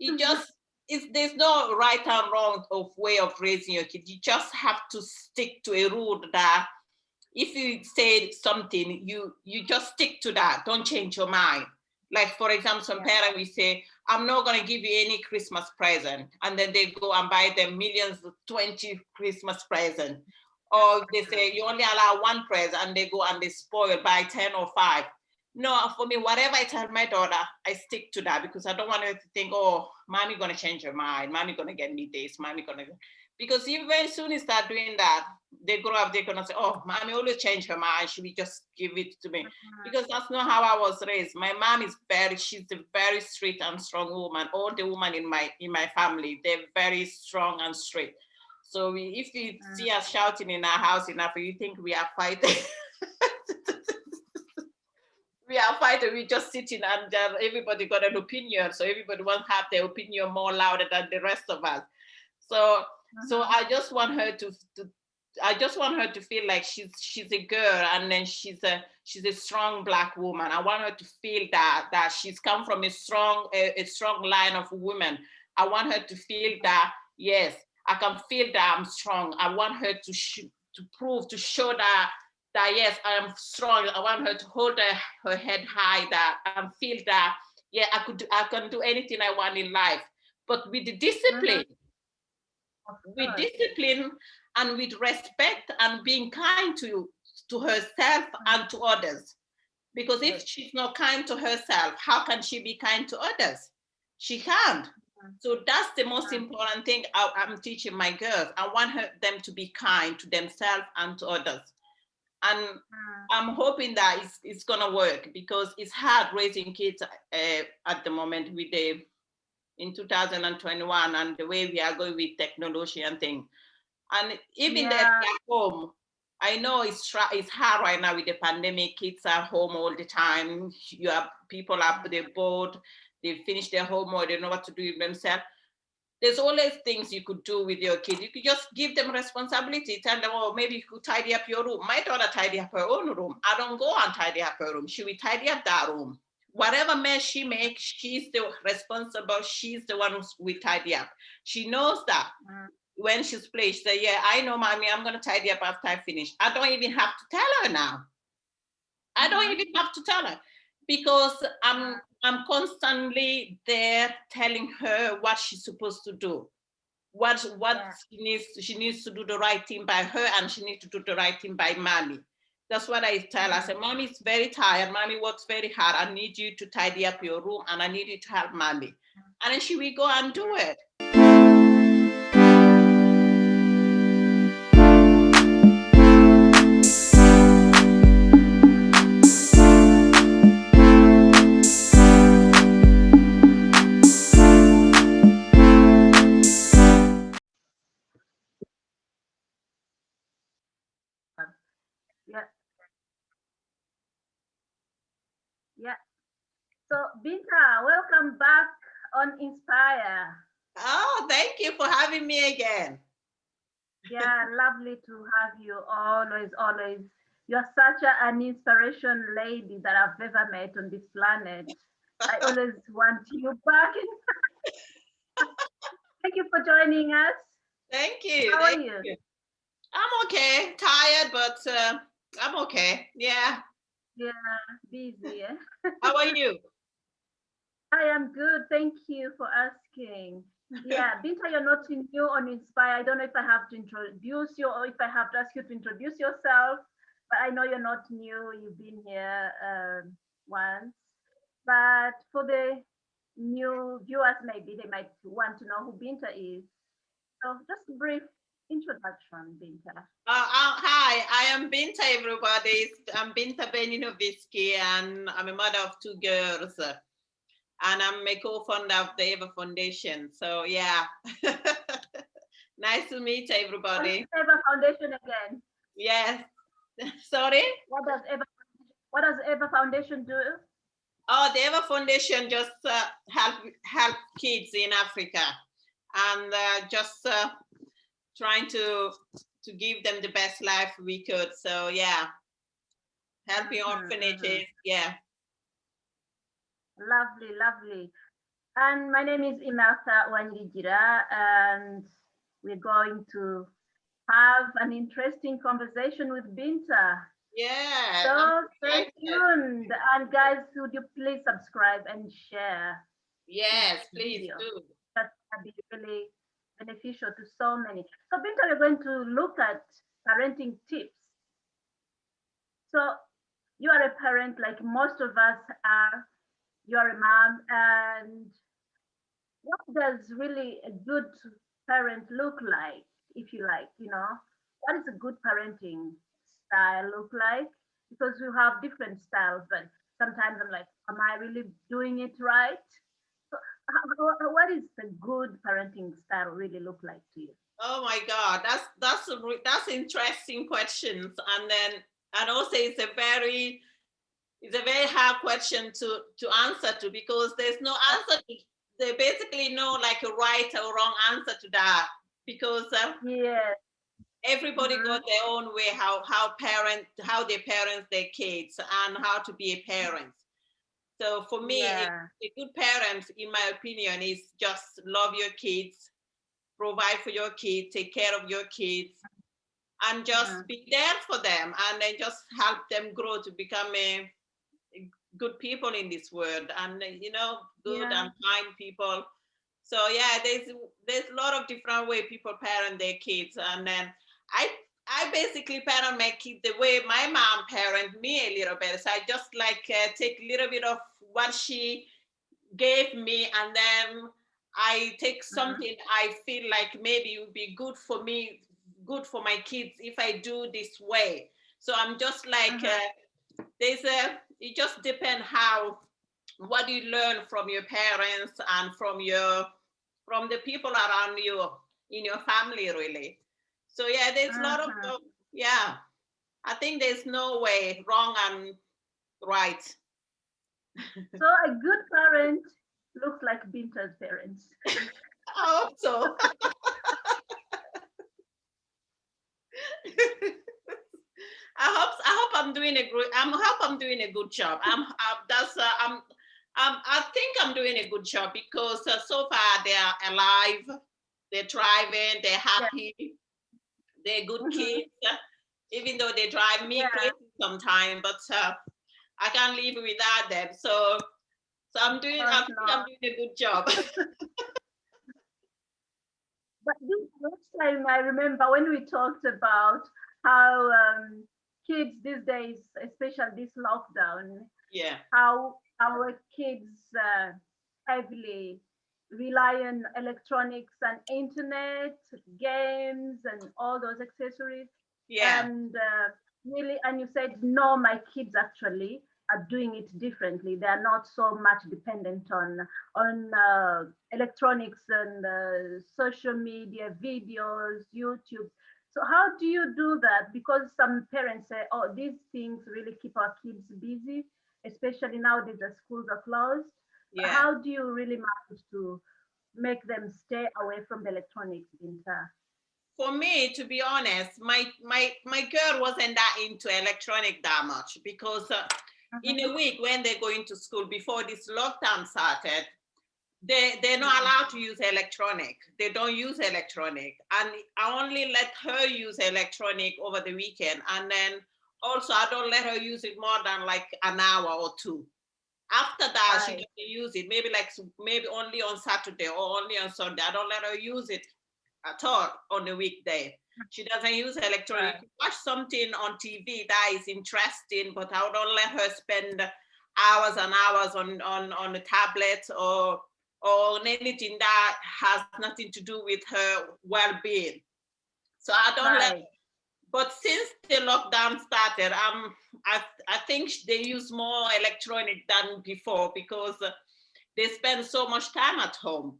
it just there's no right and wrong of way of raising your kid. You just have to stick to a rule that if you say something, you just stick to that. Don't change your mind. Like, for example, some parents will say, I'm not going to give you any Christmas present. And then they go and buy them millions, 20 Christmas presents. Or they say, you only allow one present, and they go and they spoil by 10 or 5. No, for me, whatever I tell my daughter, I stick to that, because I don't want her to think, oh, mommy going to change her mind. Mommy going to get me this. Mommy going to... Because if very soon you start doing that, they grow up, they're gonna say, oh, mommy always change her mind. Should we just give it to me? Because that's not how I was raised. My mom is she's a very straight and strong woman. All the women in my family, they're very strong and straight. So if you see us shouting in our house enough, you think we are fighting. We are fighting, we just sitting, and everybody got an opinion. So everybody wants to have their opinion more louder than the rest of us. So I just want her to feel like she's a girl, and then she's a strong Black woman. I want her to feel that she's come from a strong line of women. I want her to feel that, yes, I can feel that I'm strong. I want her to show that yes, I am strong. I want her to hold her head high, that and feel that, yeah, I can do anything I want in life, but with the discipline. With discipline and with respect and being kind to herself and to others. Because if she's not kind to herself, how can she be kind to others? She can't. So that's the most important thing I'm teaching my girls. I want them to be kind to themselves and to others. And I'm hoping that it's gonna work, because it's hard raising kids at the moment in 2021, and the way we are going with technology and things. And even that at home, I know it's hard right now with the pandemic. Kids are home all the time. People are bored. They finish their homework. They know what to do with themselves. There's always things you could do with your kids. You could just give them responsibility. Tell them, oh, maybe you could tidy up your room. My daughter tidy up her own room. I don't go and tidy up her room. She will tidy up that room. Whatever mess she makes, she's the responsible. She's the one who will tidy up. She knows that. When she's playing, she said, yeah, I know, mommy, I'm going to tidy up after I finish. I don't even have to tell her now. I don't even have to tell her, because I'm constantly there telling her what she's supposed to do. What she needs to do the right thing by her, and she needs to do the right thing by mommy. That's what I tell her. I say, mommy is very tired. Mommy works very hard. I need you to tidy up your room, and I need you to help mommy. And then she will go and do it. Yeah. So, Binta, welcome back on Inspire. Oh, thank you for having me again. Yeah, lovely to have you. Always, always. You're such an inspiration lady that I've ever met on this planet. I always want you back. Thank you for joining us. Thank you. How are you? I'm okay. Tired, but I'm okay. Yeah. Yeah, busy. How are you? I am good. Thank you for asking. Yeah, Binta, you're not new on Inspire. I don't know if I have to introduce you or if I have to ask you to introduce yourself, but I know you're not new. You've been here once. But for the new viewers, maybe they might want to know who Binta is. So just a brief introduction, Binta. Hi, I am Binta, everybody. I'm Binta Beninovisky, and I'm a mother of 2 girls. And I'm a co-founder of the Eva Foundation. So yeah, nice to meet everybody. Eva Foundation again. Yes. Sorry. What does Eva Foundation do? Oh, the Eva Foundation just help kids in Africa, and just trying to give them the best life we could. So yeah, helping orphanages. Yeah. Lovely, lovely. And my name is Emertha Wanyigira, and we're going to have an interesting conversation with Binta. Yeah, I'm So stay excited. tuned. And guys, would you please subscribe and share this Yes, please video? do. That's going to be really beneficial to so many. So Binta, we're going to look at parenting tips. So you are a parent like most of us are. You're a mom, and what does really a good parent look like, if you like, what is a good parenting style look like? Because we have different styles, but sometimes I'm like, am I really doing it right? So what is the good parenting style really look like to you? Oh my God, that's interesting questions, and then and also it's a very hard question to answer to, because there's no answer to, there basically no like a right or wrong answer to that, because Yeah. everybody Mm-hmm. got their own way how they parent their kids and how to be a parent. So for me, Yeah. a good parent, in my opinion, is just love your kids, provide for your kids, take care of your kids, and just Mm-hmm. be there for them, and then just help them grow to become a good people in this world, and good Yeah. and kind people. So yeah, there's a lot of different way people parent their kids, and then I I basically parent my kids the way my mom parent me a little bit. So I just like take a little bit of what she gave me, and then I take Mm-hmm. something I feel like maybe it would be good for me, good for my kids if I do this way. So I'm just like Mm-hmm. there's a it just depends how what you learn from your parents and from the people around you in your family, really. So yeah, there's a lot of Mm-hmm. yeah, I think there's no way wrong and right. So a good parent looks like Binta's parents. I hope so. I hope I'm doing a good. I'm doing a good job. That's I think I'm doing a good job, because so far they are alive, they're thriving, they're Yeah. happy, they're good Mm-hmm. kids. Even though they drive me Yeah. crazy sometimes, but I can't live without them. So Of I course think I'm not. doing a good job. But this last time I remember when we talked about how kids these days, especially this lockdown, Yeah, how our kids heavily rely on electronics and internet, games, and all those accessories. yeah, And really, and you said, no, my kids actually are doing it differently. They are not so much dependent on electronics and social media, videos, YouTube. So how do you do that? Because some parents say, oh, these things really keep our kids busy, especially nowadays the schools are closed. yeah. How do you really manage to make them stay away from the electronics, Binta? For me, to be honest, my girl wasn't that into electronic that much, because in Mm-hmm. a week when they're going to school before this lockdown started, they're not Mm-hmm. allowed to use electronic. They don't use electronic, and I only let her use electronic over the weekend, and then also I don't let her use it more than like an hour or two. After that, she Right, doesn't use it. Maybe only on Saturday or only on Sunday. I don't let her use it at all on the weekday. She doesn't use electronic. right, You can watch something on TV that is interesting, but I don't let her spend hours and hours on a tablet or on anything that has nothing to do with her well-being. So I don't let. right. But since the lockdown started, I think they use more electronic than before, because they spend so much time at home,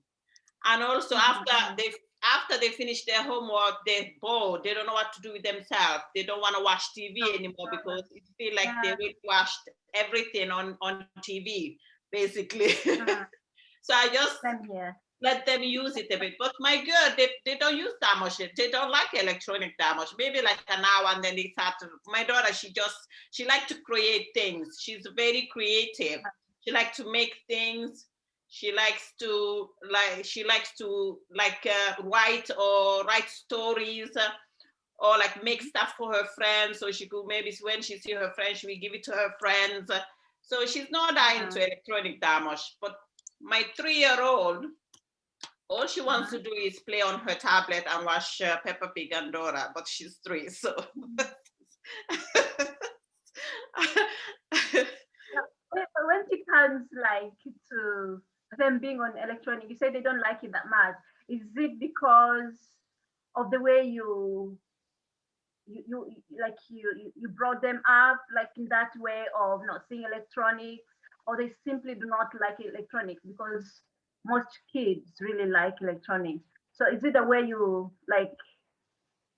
and also Mm-hmm. after they finish their homework, they're bored, they don't know what to do with themselves, they don't want to watch TV anymore, because it feel like they Yeah. already watched everything on TV basically. Mm-hmm. So I just Same here. let them use it a bit. But my girl, they don't use that much. They don't like electronic that much. Maybe like an hour, and then they start to, my daughter, she like to create things. She's very creative. She like to make things. She likes to write stories, or like make stuff for her friends. So she could, maybe when she see her friends, she will give it to her friends. So she's not that into electronic that much. But my 3-year-old, all she wants to do is play on her tablet and watch Peppa Pig and Dora, but she's 3, so. When it comes like to them being on electronic, you say they don't like it that much. Is it because of the way you brought them up, like in that way of not seeing electronics, or they simply do not like electronics? Because most kids really like electronics. So is it the way you like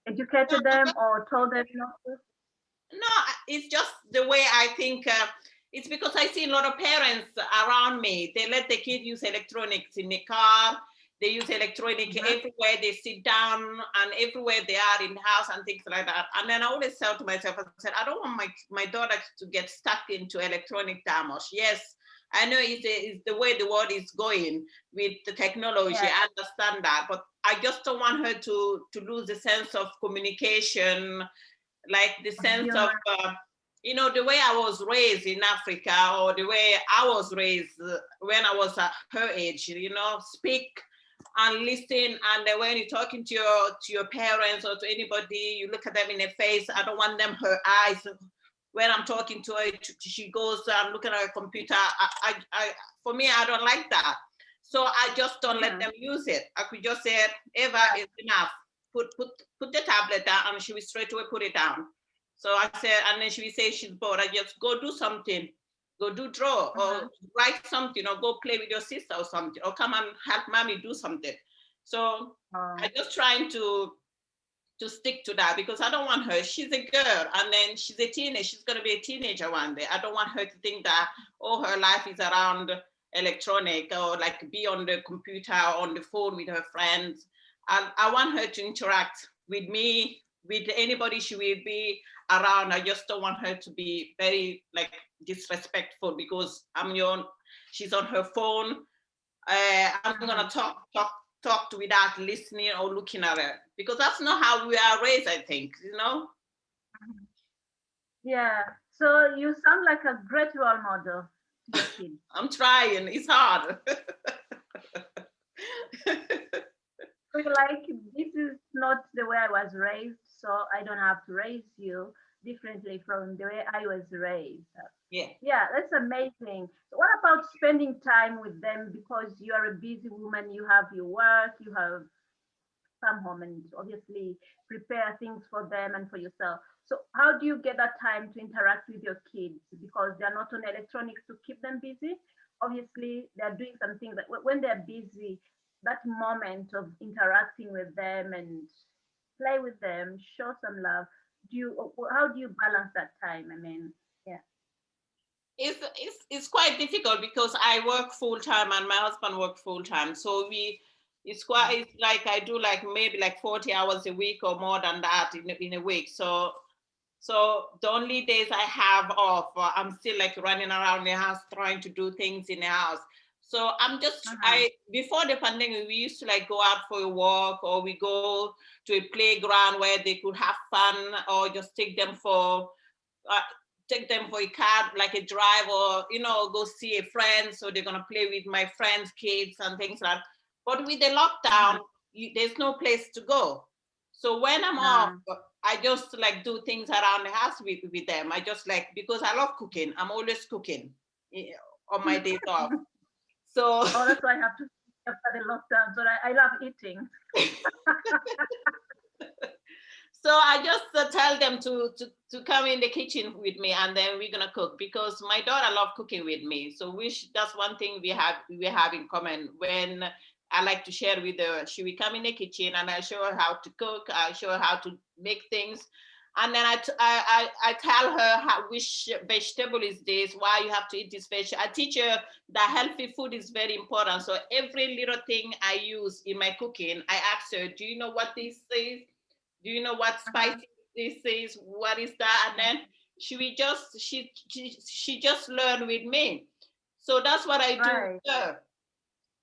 educated them or told them not to? No, it's just the way I think. It's because I see a lot of parents around me. They let the kid use electronics in the car. They use electronic everywhere they sit down and everywhere they are in the house and things like that. And then I always tell to myself, I said, I don't want my daughter to get stuck into electronic that much. Yes, I know it's the way the world is going with the technology. Yeah. I understand that, but I just don't want her to lose the sense of communication, like the sense of, the way I was raised in Africa, or the way I was raised when I was at her age, speak and listen. And then when you're talking to your parents or to anybody, you look at them in the face. I don't want them, her eyes. When I'm talking to her, she goes, I'm looking at her computer. For me, I don't like that. So I just don't let them use it. I could just say, Eva, it's enough. Put the tablet down, and she will straight away put it down. So I said, and then she will say she's bored. I just go do something, go draw, or write something, or go play with your sister or something, or come and help mommy do something. So I just trying to stick to that, because I don't want her. She's a girl, and then she's a teenager. She's gonna be a teenager one day. I don't want her to think that her life is around electronic, or like be on the computer or on the phone with her friends. I want her to interact with me, with anybody she will be around. I just don't want her to be very like disrespectful, because she's on her phone. I'm gonna talk to without listening or looking at her, because that's not how we are raised, I think, Yeah. So you sound like a great role model to your kids. I'm trying. It's hard. Like, this is not the way I was raised, so I don't have to raise you differently from the way I was raised. Yeah, that's amazing. So what about spending time with them? Because you are a busy woman, you have your work, you have come home and obviously prepare things for them and for yourself. So how do you get that time to interact with your kids? Because they're not on electronics to keep them busy. Obviously, they're doing something that when they're busy, that moment of interacting with them and play with them, show some love. How do you balance that time? I mean, yeah. It's quite difficult, because I work full time and my husband works full time. So it's like I do like maybe like 40 hours a week or more than that in a week. So the only days I have off, I'm still like running around the house trying to do things in the house. So I'm just, before the pandemic, we used to like go out for a walk, or we go to a playground where they could have fun, or just take them for a car, like a drive, or, go see a friend. So they're going to play with my friends' kids and things like that. But with the lockdown, there's no place to go. So when I'm off, I just like do things around the house with them. I just like, because I love cooking. I'm always cooking on my days off. So that's why I have to after the lockdown. So I love eating. So I just tell them to come in the kitchen with me, and then we're gonna cook, because my daughter loves cooking with me. So that's one thing we have in common. When I like to share with her, she will come in the kitchen and I show her how to cook. I show her how to make things, and then I tell her which vegetable is this, why you have to eat this vegetable. I teach her that healthy food is very important. So every little thing I use in my cooking, I ask her, do you know what this is? Do you know what spicy this is? What is that? And then she just learn with me. So that's what I do with her.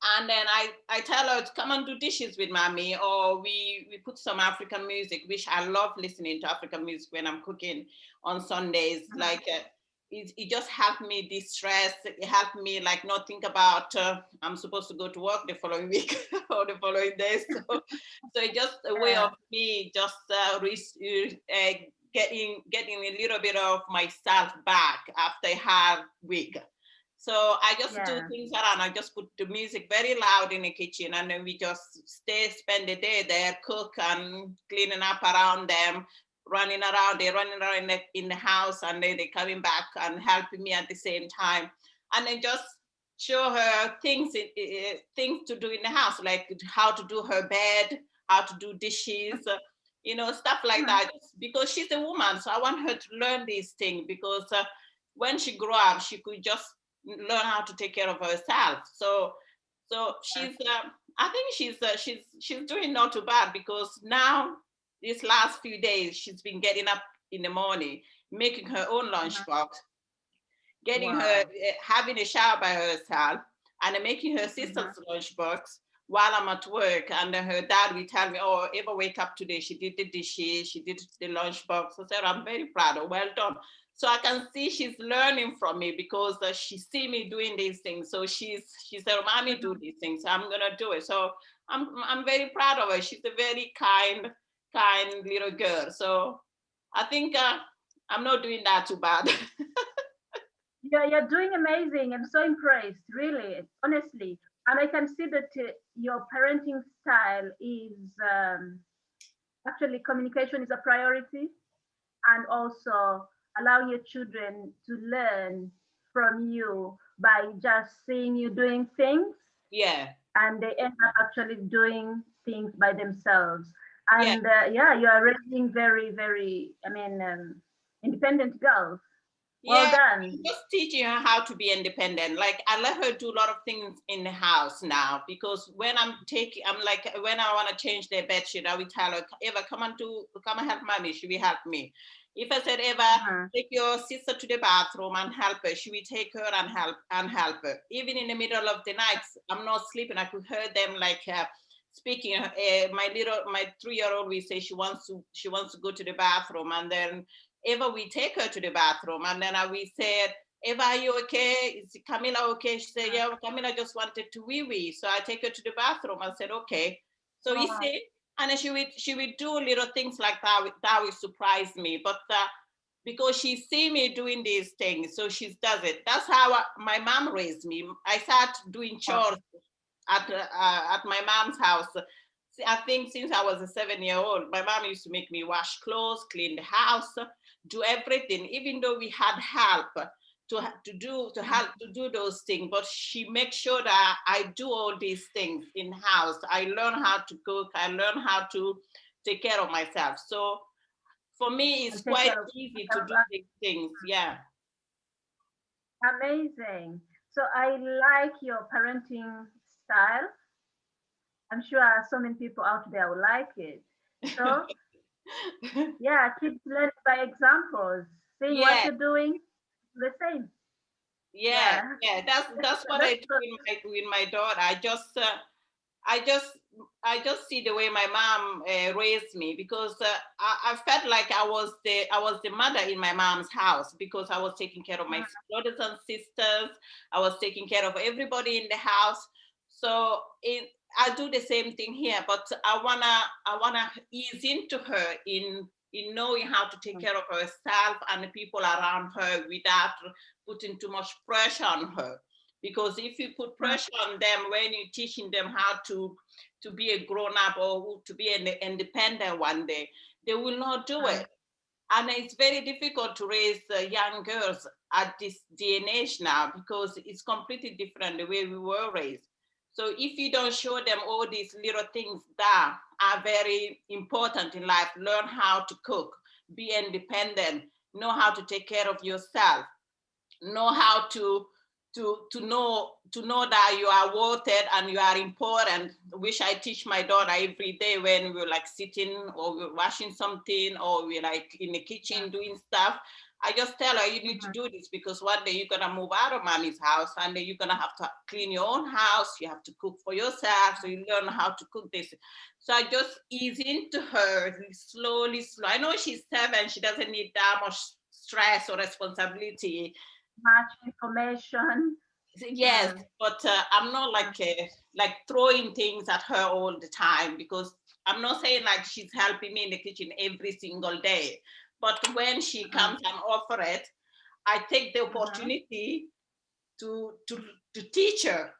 And then I tell her to come and do dishes with mommy, or we put some African music, which I love listening to African music when I'm cooking on Sundays. Like it just helped me de-stress. It helped me like not think about I'm supposed to go to work the following week or the following day. So it's just a way Yeah. of me just getting a little bit of myself back after a hard week. So I just do Yeah. things around. I just put the music very loud in the kitchen, and then we just spend the day there, cook and cleaning up around them, running around. They're running around in the house, and then they're coming back and helping me at the same time. And then just show her things to do in the house, like how to do her bed, how to do dishes, stuff like Mhm. that. Because she's a woman, so I want her to learn these things because when she grew up, she could just learn how to take care of herself. So she's I think she's doing not too bad because now these last few days she's been getting up in the morning, making her own Mhm. lunchbox, getting her Wow. having a shower by herself, and then making her Mhm. sister's lunchbox while I'm at work. And then her dad will tell me, "Oh, Eva, wake up today. She did the dishes. She did the lunchbox." I said, "I'm very proud of. Well done." So I can see she's learning from me because she see me doing these things. So she said, "Mommy, do Mhm. these things. I'm gonna do it." So I'm very proud of her. She's a very kind little girl. So I think I'm not doing that too bad. You're doing amazing. I'm so impressed, really, honestly. And I can see that your parenting style is actually communication is a priority, and also allowing your children to learn from you by just seeing you doing things, Yeah, and they end up actually doing things by themselves. yeah. And yeah, you are raising very, very, I mean, independent girls. Well Yeah, I'm done. just teaching her how to be independent. Like I let her do a lot of things in the house now because when I'm like when I want to change their bed sheet, I will tell her, Eva, come and help mommy. She will help me. If I said, Eva, Uh-huh. take your sister to the bathroom and help her, she will take her and help her. Even in the middle of the night, I'm not sleeping. I could hear them like speaking. My 3-year-old will say she wants to go to the bathroom, and then Eva, we take her to the bathroom, and then we said, Eva, are you okay? Is Camila okay? She said, yeah, Camila just wanted to wee wee. So I take her to the bathroom. I said, okay. So you Oh, see, and then she would do little things like that. That would surprise me. But because she see me doing these things, so she does it. That's how my mom raised me. I started doing oh, chores at my mom's house. I think since I was a 7-year-old, my mom used to make me wash clothes, clean the house, do everything, even though we had help to do those things. But she makes sure that I do all these things in house. I learn how to cook. I learn how to take care of myself. So for me, it's and take quite care of easy to yourself. do these things. Yeah. Amazing. So I like your parenting style. I'm sure so many people out there will like it. So yeah, kids learn by examples. Seeing what Yeah. you're doing, the same. Yeah, Yeah. yeah, that's what I That's do good. with my daughter. I just I just see the way my mom raised me because I felt like I was the mother in my mom's house because I was taking care of my brothers and sisters. I was taking care of everybody in the house. So I do the same thing here, but I wanna ease into her in knowing how to take care of herself and the people around her without putting too much pressure on her, because if you put pressure on them when you're teaching them how to be a grown up or to be an independent one day, they will not do it. And it's very difficult to raise young girls at this day and age now because it's completely different the way we were raised. So if you don't show them all these little things that are very important in life, learn how to cook, be independent, know how to take care of yourself, know how to know that you are worth it and you are important, which I teach my daughter every day when we're like sitting or we're washing something or we're like in the kitchen doing stuff. I just tell her, you need to do this because one day you're gonna move out of mommy's house, and then you're gonna have to clean your own house. You have to cook for yourself, so you learn how to cook this. So I just ease into her slowly, slowly. I know she's 7; she doesn't need that much stress or responsibility. Much information. Yes, but I'm not like throwing things at her all the time, because I'm not saying like she's helping me in the kitchen every single day. But when she comes and offer it, I take the opportunity to to teach her.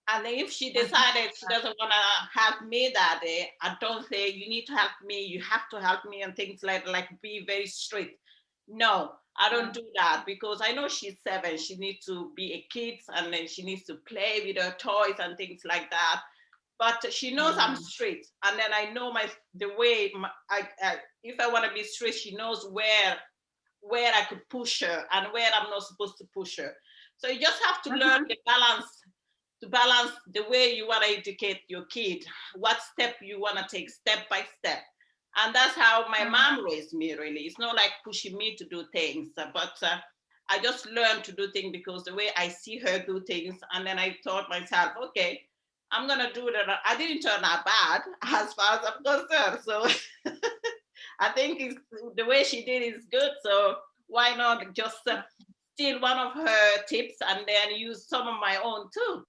And if she decided she doesn't want to help me that day, I don't say you need to help me, you have to help me, and things like be very strict. No, I don't do that, because I know she's 7. She needs to be a kid, and then she needs to play with her toys and things like that. But she knows I'm strict, and then I know the way if I want to be strict, she knows where I could push her and where I'm not supposed to push her. So you just have to learn the balance, to balance the way you want to educate your kid, what step you want to take step by step. And that's how my mom raised me, really. It's not like pushing me to do things, but I just learned to do things because the way I see her do things. And then I thought myself, okay, I'm going to do that. I didn't turn out bad as far as I'm concerned. So I think the way she did is good. So why not just steal one of her tips and then use some of my own too?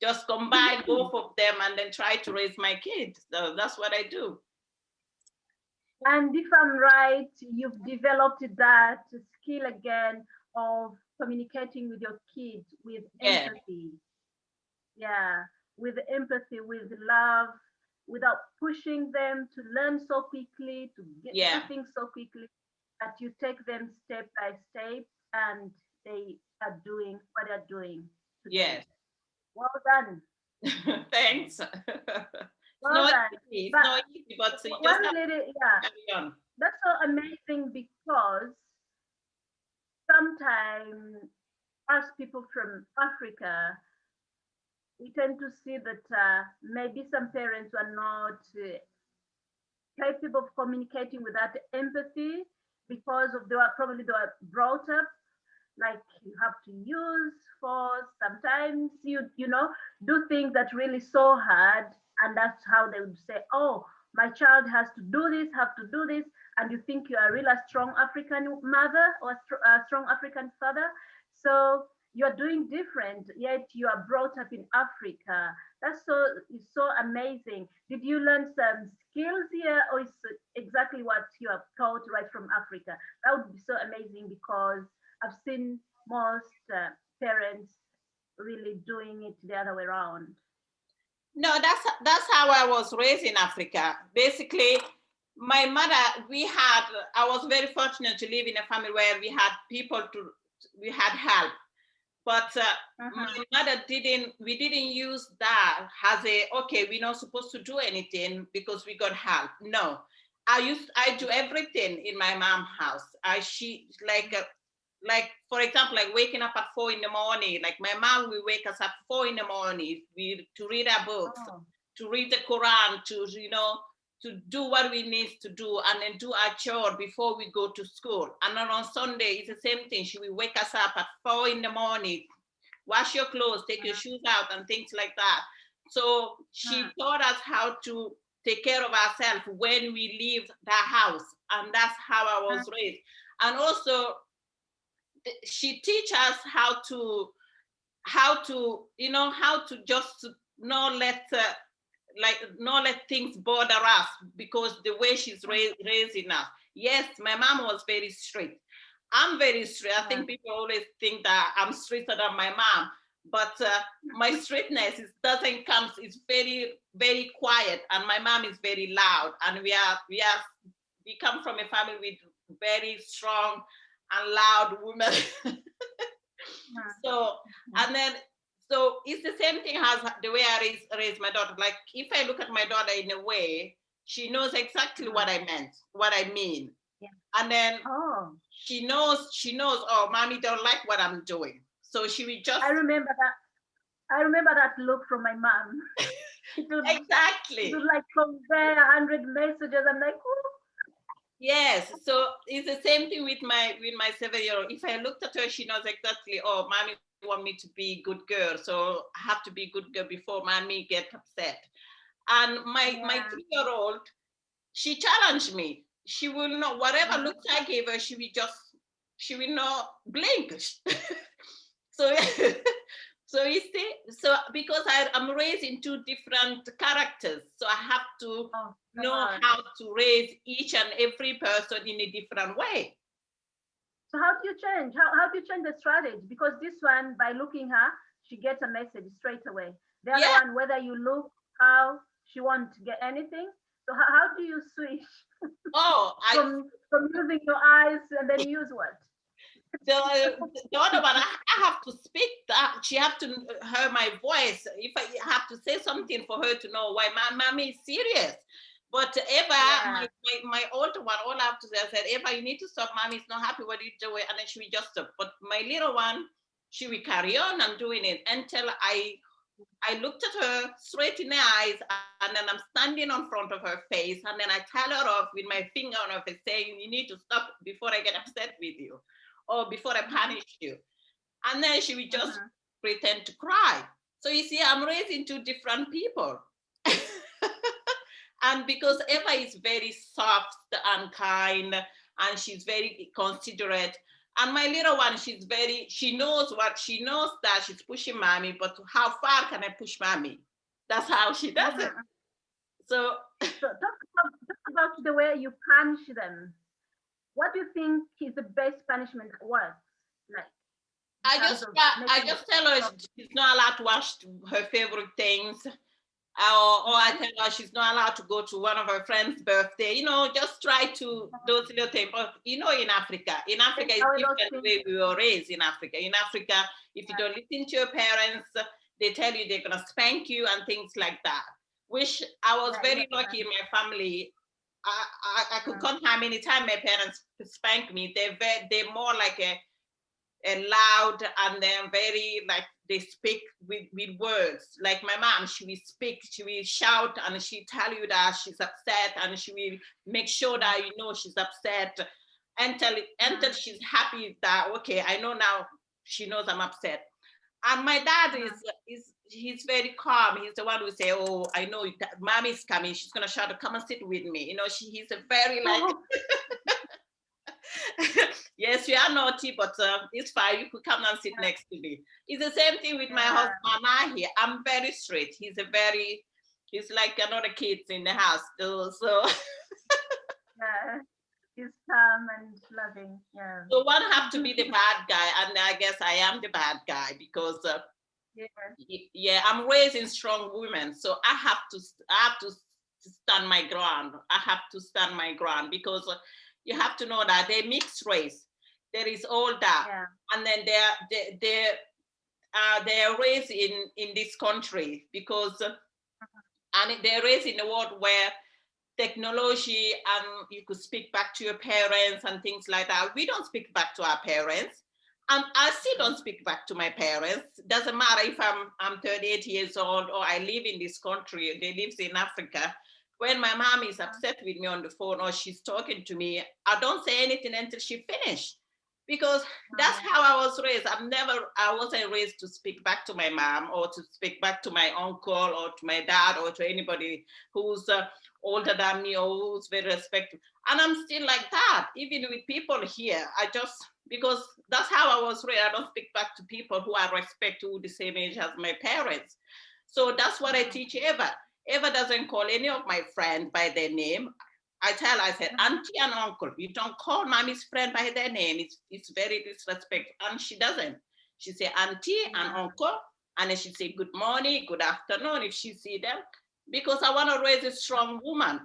Just combine both of them and then try to raise my kid. So that's what I do. And if I'm right, you've developed that skill again of communicating with your kids with Yeah. empathy. Yeah, with empathy, with love, without pushing them to learn so quickly, to do things so quickly, that you take them step by step and they are doing what they're doing today. Yes. Well done. Thanks. It's Well not done. easy. It's But not easy, but you just one have lady, to carry on. that's so amazing because sometimes us people from Africa, we tend to see that maybe some parents are not capable of communicating with that empathy because of they were brought up like you have to use force. Sometimes you do things that really so hard, and that's how they would say, "Oh, my child has to do this, have to do this," and you think you are really a strong African mother or a strong African father, so you're doing different, yet you are brought up in Africa. That's so amazing. Did you learn some skills here, or is it exactly what you have taught right from Africa? That would be so amazing because I've seen most parents really doing it the other way around. No, that's how I was raised in Africa. Basically, my mother, I was very fortunate to live in a family where we had help. But my mother we didn't use that as okay, we're not supposed to do anything because we got help. No, I do everything in my mom's house. She like for example, like waking up at 4 in the morning. Like my mom will wake us up 4 in the morning to read our books, to read the Quran, to do what we need to do, and then do our chore before we go to school. And then on Sunday, it's the same thing. She will wake us up at 4 in the morning, wash your clothes, take your shoes out, and things like that. So she taught us how to take care of ourselves when we leave the house. And that's how I was raised. And also, she teach us how to just not let not let things bother us, because the way she's raising us. Yes, my mom was very strict. I'm very strict. I think people always think that I'm stricter than my mom, but my strictness doesn't come. It's very, very quiet, and my mom is very loud. And we come from a family with very strong and loud women. So, and then, so it's the same thing as the way I raise my daughter. Like if I look at my daughter in a way, she knows exactly what I mean. Yeah. And then she knows, oh, mommy don't like what I'm doing. So she will just. I remember that look from my mom. Exactly. It would like convey 100 messages. I'm like, ooh. Yes, so it's the same thing with my 7-year-old. If I looked at her, she knows exactly, oh, mommy want me to be good girl, so I have to be good girl before mommy get upset. And my Yeah. 3-year-old, she challenged me. She will not, whatever Uh-huh. looks I gave her, she will not blink. So so you see, so because I'm raised in two different characters, so I have to Oh know God. how to raise each and every person in a different way. So how do you change? How do you change the strategy? Because this one, by looking her, she gets a message straight away. The other Yeah. one, whether you look how, she won't get anything. So how do you switch Oh, from using your eyes and then use what? the other one, I have to speak that she have to hear my voice. If I have to say something for her to know why my mommy is serious. But Eva, Yeah. my older one, all I have to say, I said, Eva, you need to stop. Mommy's not happy what you do, and then she will just stop. But my little one, she will carry on and doing it until I looked at her straight in the eyes, and then I'm standing on front of her face, and then I tell her off with my finger on her face, saying, "You need to stop before I get upset with you, or before I Uh-huh. punish you." And then she will just Uh-huh. pretend to cry. So you see, I'm raising two different people. And because Eva is very soft and kind, and she's very considerate, and my little one, she knows she knows that she's pushing mommy, but how far can I push mommy? That's how she does it. Uh-huh. So So talk about the way you punish them. What do you think is the best punishment works? Like in terms of I making just them tell her stop. she's not allowed to wash her favorite things, or I Uh-huh. tell her she's not allowed to go to one of her friends' birthday. Just try to those little things. But in Take Africa it's away those different things. way we were raised in Africa. In Africa, if you Yeah. don't listen to your parents, they tell you they're gonna spank you and things like that. Which I was Yeah. very Yeah. lucky in my family. I could Uh, count how many times my parents spank me. They're more like a loud, and then very like they speak with words. Like my mom, she will speak, she will shout, and she tell you that she's upset, and she will make sure that you know she's upset until uh, she's happy that okay, I know now she knows I'm upset. And my dad uh, is he's very calm. He's the one who say, "Oh, I know mommy's coming. She's gonna shout, come and sit with me." He's a very like oh, yes, you are naughty, but it's fine. You could come and sit yeah. next to me. It's the same thing with my Yeah. husband Mahi. I'm very straight. He's like another kid in the house. So Yeah. He's calm and loving. Yeah. so one have to be the bad guy, and I guess I am the bad guy because Yeah. yeah, I'm raising strong women, so I have to stand my ground. I have to stand my ground because you have to know that they're mixed race. There is all that, Yeah. and then they're raised in this country because and they're raised in a world where technology and you could speak back to your parents and things like that. We don't speak back to our parents. I still don't speak back to my parents. Doesn't matter if I'm 38 years old or I live in this country. They live in Africa. When my mom is upset with me on the phone or she's talking to me, I don't say anything until she finished because that's how I was raised. I wasn't raised to speak back to my mom or to speak back to my uncle or to my dad or to anybody who's older than me or who's very respectful. And I'm still like that, even with people here. Because that's how I was raised. I don't speak back to people who I respect, who the same age as my parents. So that's what I teach Eva. Eva doesn't call any of my friends by their name. I said, auntie and uncle. You don't call mommy's friend by their name. It's very disrespectful. And she doesn't. She say auntie and uncle, and then she say good morning, good afternoon if she see them. Because I want to raise a strong woman.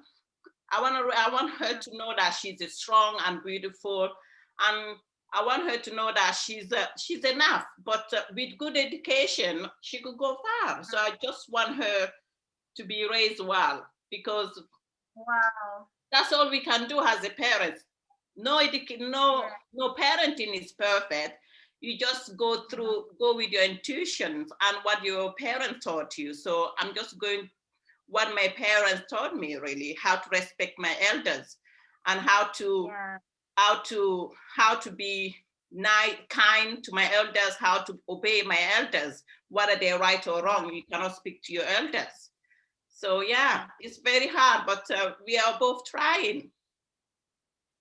I want her to know that she's strong and beautiful, and I want her to know that she's enough. But with good education, she could go far. So I just want her to be raised well because Wow. that's all we can do as a parent. Yeah. No parenting is perfect. You just go with your intuitions and what your parents taught you. So I'm just going what my parents taught me really, how to respect my elders. and how to be nice, kind to my elders, how to obey my elders, whether they're right or wrong. You cannot speak to your elders. So yeah, it's very hard, but we are both trying.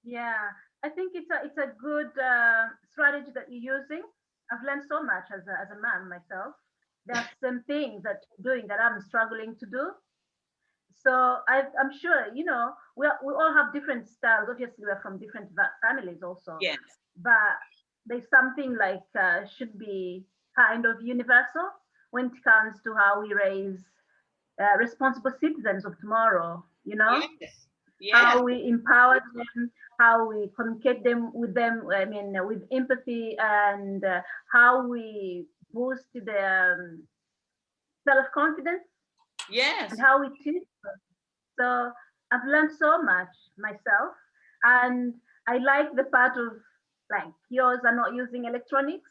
Yeah, I think it's a good strategy that you're using. I've learned so much as a man myself. There are some things that you're doing that I'm struggling to do. So I'm sure, we all have different styles. Obviously, we're from different families also, Yes. but there's something like should be kind of universal when it comes to how we raise responsible citizens of tomorrow. Yes. Yes. How we empower them, how we communicate them. I mean, with empathy, and how we boost their self-confidence, and Yes. how we teach them. So I've learned so much myself, and I like the part of like yours are not using electronics.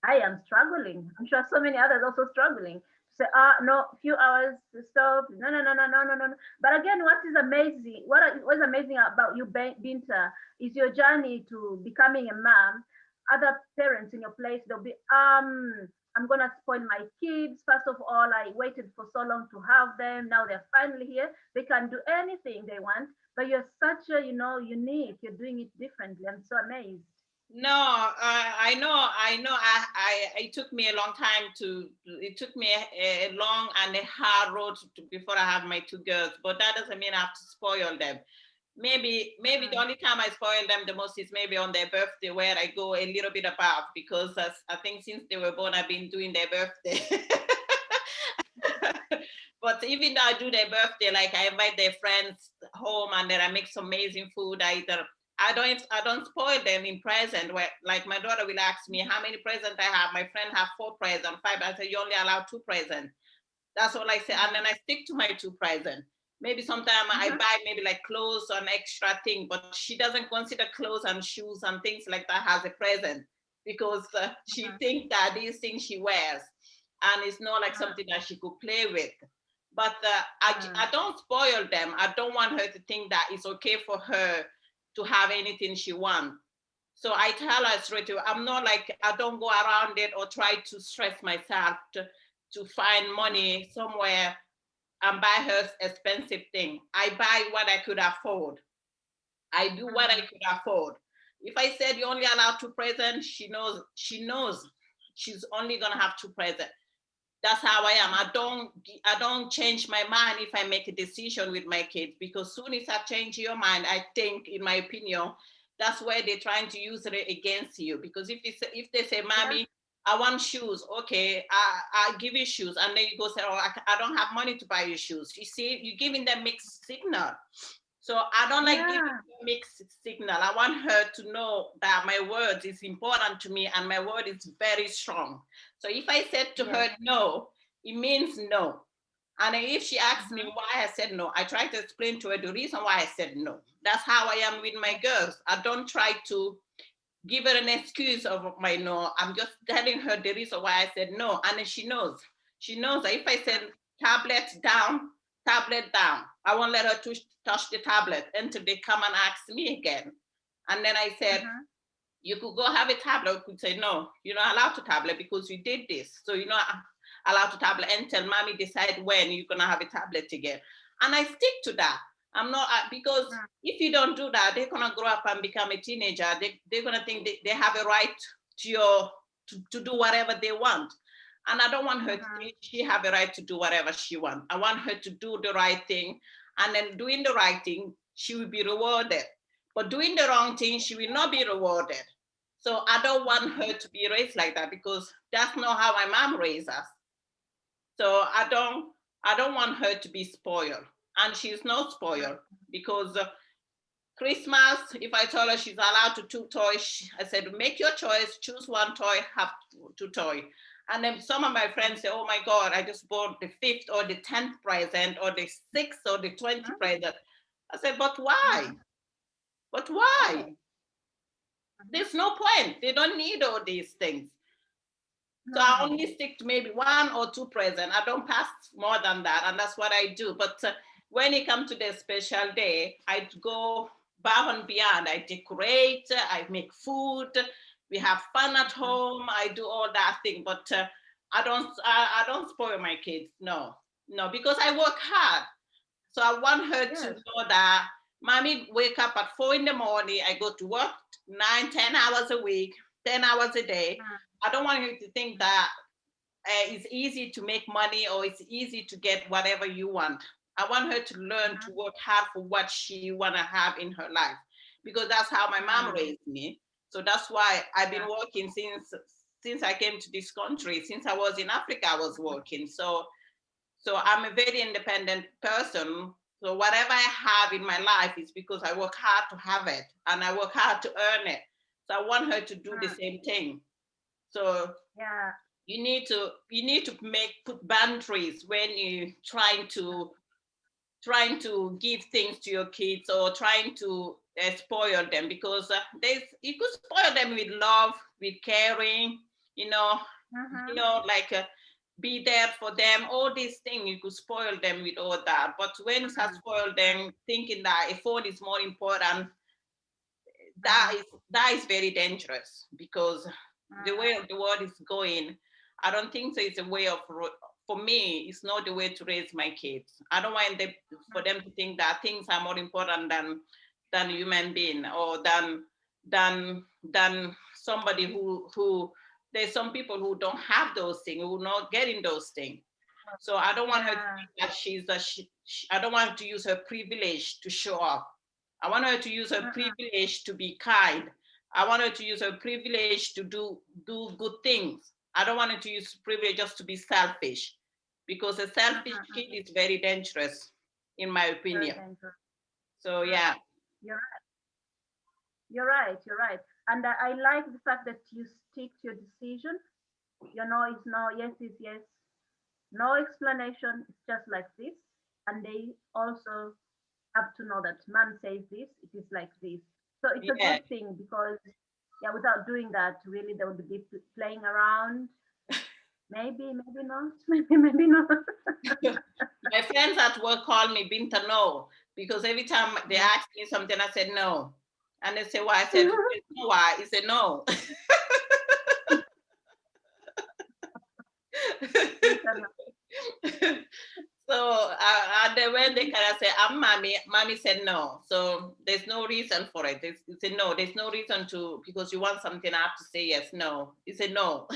I am struggling. I'm sure so many others also struggling. Say, no, few hours to stop. No, no, no, no, no, no, no. But again, what is amazing about you, Binta, is your journey to becoming a mom. Other parents in your place, they'll be, I'm gonna spoil my kids. First of all, I waited for so long to have them. Now they're finally here. They can do anything they want. But you're such a, unique. You're doing it differently. I'm so amazed. No, I know, it took me a long time it took me a long and a hard road before I have my two girls, but that doesn't mean I have to spoil them. Maybe the only time I spoil them the most is maybe on their birthday, where I go a little bit above, because I think since they were born, I've been doing their birthday. But even though I do their birthday, like I invite their friends home and then I make some amazing food. I don't spoil them in present. Where like my daughter will ask me how many presents I have. My friend have 4 presents, 5. I say you only allow 2 presents. That's all I say, and then I stick to my 2 presents. Maybe sometimes I buy maybe like clothes or an extra thing, but she doesn't consider clothes and shoes and things like that as a present, because she thinks that these things she wears, and it's not like something that she could play with. But I don't spoil them. I don't want her to think that it's okay for her to have anything she wants. So I tell her straight away, I'm not like, I don't go around it or try to stress myself to find money somewhere and buy her expensive thing. I buy what I could afford. I do what I could afford. If I said you only allow 2 presents, she knows she's only gonna have 2 presents. That's how I am. I don't change my mind if I make a decision with my kids, because soon as I change your mind, I think, in my opinion, that's where they're trying to use it against you. Because if they say, "Mommy, I want shoes," okay, I give you shoes, and then you go say, "Oh, I don't have money to buy you shoes." You see, you're giving them mixed signal. So I don't like giving mixed signal. I want her to know that my word is important to me and my word is very strong. So if I said to her no, it means no. And if she asks me why I said no, I try to explain to her the reason why I said no. That's how I am with my girls. I don't try to give her an excuse of my no. I'm just telling her the reason why I said no. And then she knows. She knows that if I said tablet down, I won't let her touch the tablet until they come and ask me again. And then I said, you could go have a tablet. We could say, no, you're not allowed to tablet because you did this. So you're not allowed to tablet until mommy decide when you're gonna have a tablet again. And I stick to that. I'm not, because if you don't do that, they're gonna grow up and become a teenager. They're gonna think they have a right to do whatever they want. And I don't want her to think she have a right to do whatever she wants. I want her to do the right thing. And then doing the right thing, she will be rewarded. But doing the wrong thing, she will not be rewarded. So I don't want her to be raised like that, because that's not how my mom raised us. So I don't want her to be spoiled. And she's not spoiled, because Christmas, if I told her she's allowed to 2 toys, I said, make your choice, choose 1 toy, have 2 toys. And then some of my friends say, oh my God, I just bought the 5th or the 10th present or the 6th or the 20th present. I said, but why? But why? There's no point. They don't need all these things. So I only stick to maybe 1 or 2 presents. I don't pass more than that. And that's what I do. But when it comes to the special day, I'd go above and beyond. I decorate, I make food, we have fun at home. I do all that thing, but I don't spoil my kids. No, no, because I work hard. So I want her to Yes. know that mommy wake up at 4 in the morning. I go to work 9, 10 hours a week, 10 hours a day. I don't want her to think that it's easy to make money or it's easy to get whatever you want. I want her to learn to work hard for what she want to have in her life, because that's how my mom raised me. So that's why I've been working since I came to this country. Since I was in Africa, I was working. So I'm a very independent person. So whatever I have in my life is because I work hard to have it and I work hard to earn it. So I want her to do the same thing. So Yeah. you need to put boundaries when you trying to give things to your kids or trying to spoil them, because there's you could spoil them with love, with caring, you know, like be there for them. All these things you could spoil them with all that. But when you start spoil them, thinking that a phone is more important, that is very dangerous, because the way the world is going, I don't think so. It's a way of, for me, it's not the way to raise my kids. I don't want them for them to think that things are more important than a human being, or than somebody who there's some people who don't have those things, who are not getting those things. So I don't want her to think that I don't want to use her privilege to show off. I want her to use her privilege to be kind. I want her to use her privilege to do good things. I don't want her to use privilege just to be selfish, because a selfish kid is very dangerous, in my opinion. So yeah. You're right. You're right. You're right. And I like the fact that you stick to your decision. It's no, yes is yes, no explanation. It's just like this. And they also have to know that mom says this, it is like this. So it's a Yeah. good thing, because yeah, without doing that, really they would be playing around. Maybe, maybe not. Maybe not. My friends at work call me Binta No, because every time they ask me something, I said no. And they say why? I said, "No, why?" He said no. So and then when they kind of say, "I'm mommy," mommy said no. So there's no reason for it. He said no. There's no reason to, because you want something, I have to say yes. No. He said no.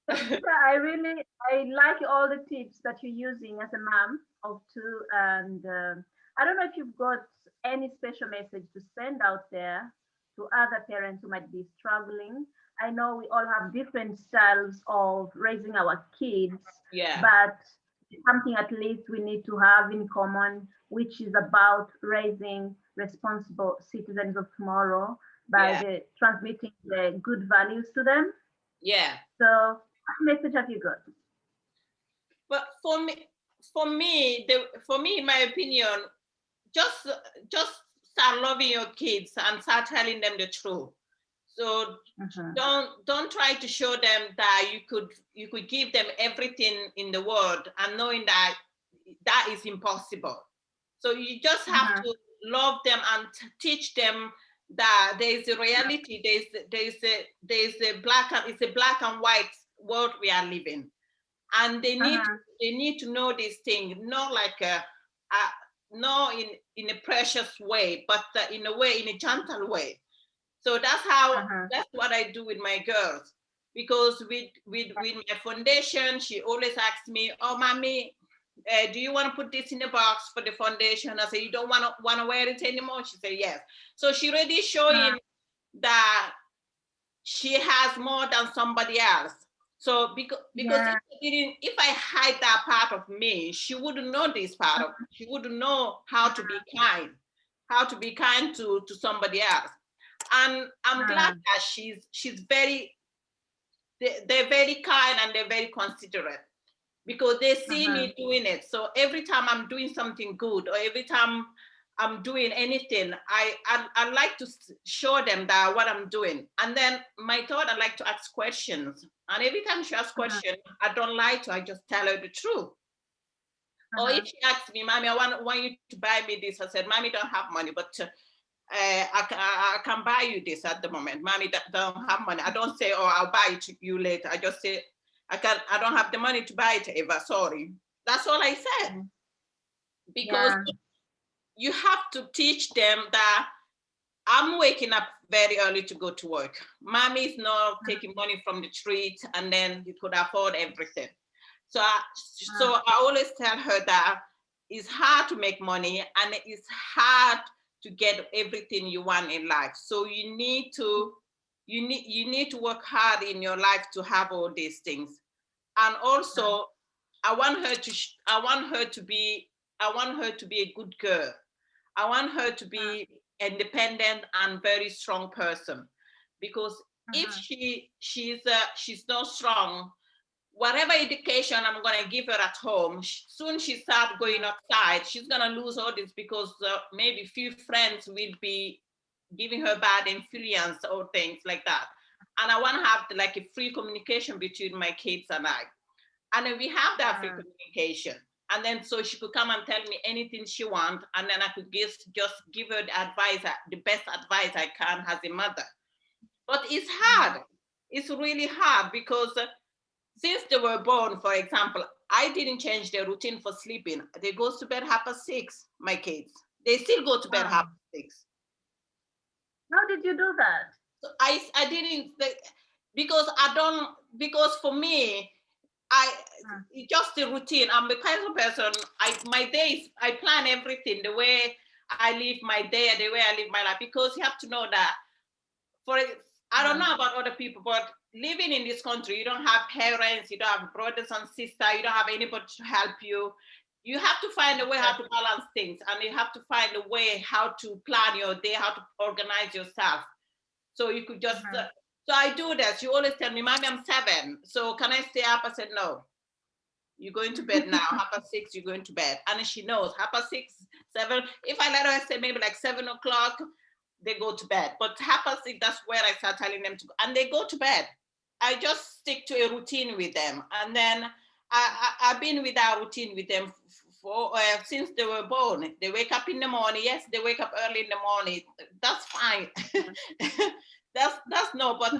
I like all the tips that you're using as a mom of two, and I don't know if you've got any special message to send out there to other parents who might be struggling. I know we all have different styles of raising our kids, Yeah. but something at least we need to have in common, which is about raising responsible citizens of tomorrow by Yeah. transmitting the good values to them. Yeah. So, what message have you got? But for me, in my opinion, just start loving your kids and start telling them the truth. So don't try to show them that you could give them everything in the world, and knowing that that is impossible. So you just have to love them and teach them that there is a reality. There's a black and it's a black and white world we are living, and they need to know this thing, not like no in a precious way, but in a way, in a gentle way. So that's what I do with my girls, because with my foundation, she always asks me, "Oh, mommy, do you want to put this in the box for the foundation?" I say, "You don't want to wear it anymore?" She said, "Yes." So she already showing that she has more than somebody else. So because if I hide that part of me, she wouldn't know this part of, she wouldn't know how to be kind, to somebody else. And I'm glad that she's very, they're very kind and they're very considerate, because they see me doing it. So every time I'm doing something good, or every time I'm doing anything, I like to show them that what I'm doing. And then my thought, I like to ask questions. And every time she asks questions, I don't lie to her, I just tell her the truth. Or if she asks me, Mommy, I want you to buy me this. I said, Mommy, don't have money, but I can buy you this at the moment. Mommy don't have money. I don't say, oh, I'll buy it to you later. I just say, I don't have the money to buy it, Eva, sorry. That's all I said. Because you have to teach them that I'm waking up very early to go to work. Mommy is not taking money from the street and then you could afford everything. So I always tell her that it's hard to make money and it's hard to get everything you want in life. So you need to work hard in your life to have all these things. And also, I want her to be a good girl. I want her to be independent and very strong person, because if she's not strong, whatever education I'm going to give her at home, soon she starts going outside, she's going to lose all this, because maybe few friends will be giving her bad influence or things like that. And I want to have like a free communication between my kids and I. And then we have that free communication. And then so she could come and tell me anything she wants, and then I could just give her the advice, the best advice I can as a mother. But it's hard. It's really hard, because since they were born, for example, I didn't change their routine for sleeping. They go to bed 6:30, my kids. They still go to bed 6:30. How did you do that? So I didn't, because for me, it's just the routine. I'm the kind of person, my days, I plan everything, the way I live my day and the way I live my life, because you have to know that I don't know about other people, but living in this country, you don't have parents, you don't have brothers and sisters, you don't have anybody to help you. You have to find a way how to balance things, and you have to find a way how to plan your day, how to organize yourself. So you could just, so I do that. You always tell me, Mommy, I'm 7, so can I stay up? I said, no. You're going to bed now. 6:30, you're going to bed. And she knows, 6:30, 7. If I let her say maybe like 7 o'clock, they go to bed. But 6:30, that's where I start telling them to go. And they go to bed. I just stick to a routine with them. And then I've been with our routine with them for since they were born. They wake up in the morning. Yes, they wake up early in the morning. That's fine. that's no, but